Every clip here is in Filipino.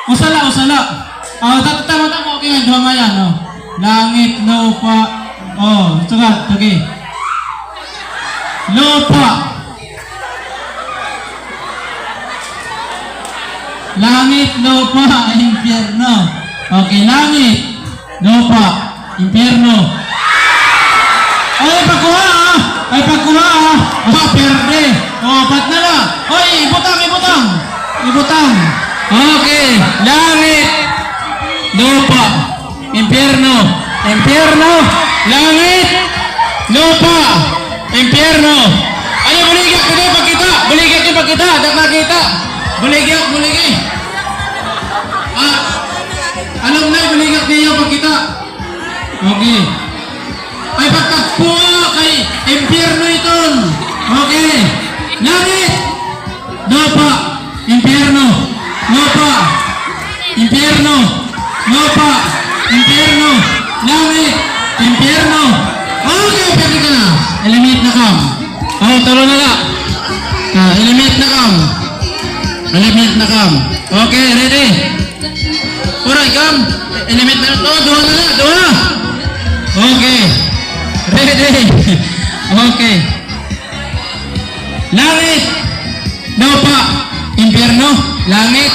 Usala, usala. Tama-tama, okay nga, duha nga yan, oh. Langit, lupa, oh, sugat, okay. Lupa. Langit, lupa, impyerno. Okay, langit, lupa, impyerno. Ay, pagkuha, ah. Ay, pagkuha, ah. Oh, perde. Oh, ba't na lang? Oy, ibutang, ibutang. Ibutang. Okay, langit, lupa, impyerno, impyerno, langit, lupa, impyerno. Ayo, buligyak ko din pagkita, buligyak din pagkita, dak nakita. Buligyak, buligay. Ah, alam na, buligyak niyo pagkita. Okay. Ay, pagkakpuha kay impyerno iton. Okay. Langit, lupa, impyerno, lupa, impyerno, lupa, impyerno, langit, impyerno. Okay, pwede ka na. Eliminate na kam. Oh, talo na ka. Eliminate na kam. Eliminate na kam. Okay, ready? Alright, kam. Eliminate na. Oh, duha na na, duha. Okay. Ready? Okay. Langit, lupa, impyerno, langit,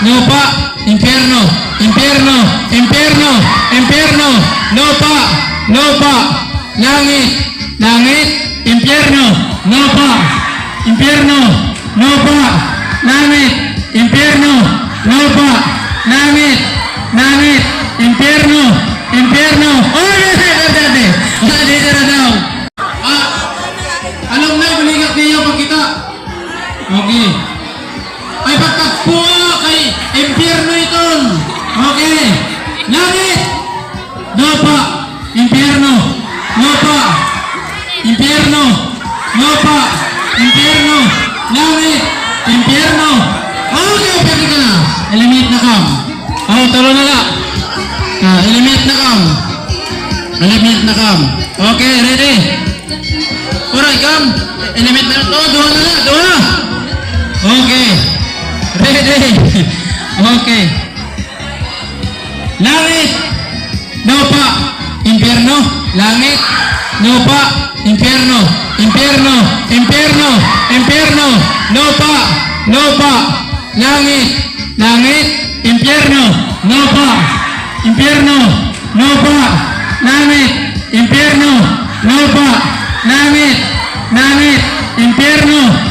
lupa, impyerno, impyerno, impyerno, impyerno, lupa, lupa, langit, langit, impyerno, lupa, impyerno, lupa, langit, impyerno, lupa, langit, langit, impyerno, impyerno. Oh, dati, dati na daw. Alam na, buligyak niyo pagkita. Okay. Ay, pagkakpuha kay impyerno iton. Okay. Langit, lupa, impyerno, lupa, impyerno, lupa, impyerno, langit, impyerno. Okay, pwede ka na. Eliminate na kam. Oh, talo na ka. Eliminate na kam. Eliminate na kam. Okay, ready? Alright, kam. Eliminate na. Oh, duha na na, duha. Okay. Ready? Okay. Langit, lupa, impyerno, langit, lupa, impyerno, impyerno, impyerno, impyerno, lupa, lupa, langit, langit, impyerno, lupa, impyerno, lupa, langit, impyerno, lupa, langit, langit, impyerno.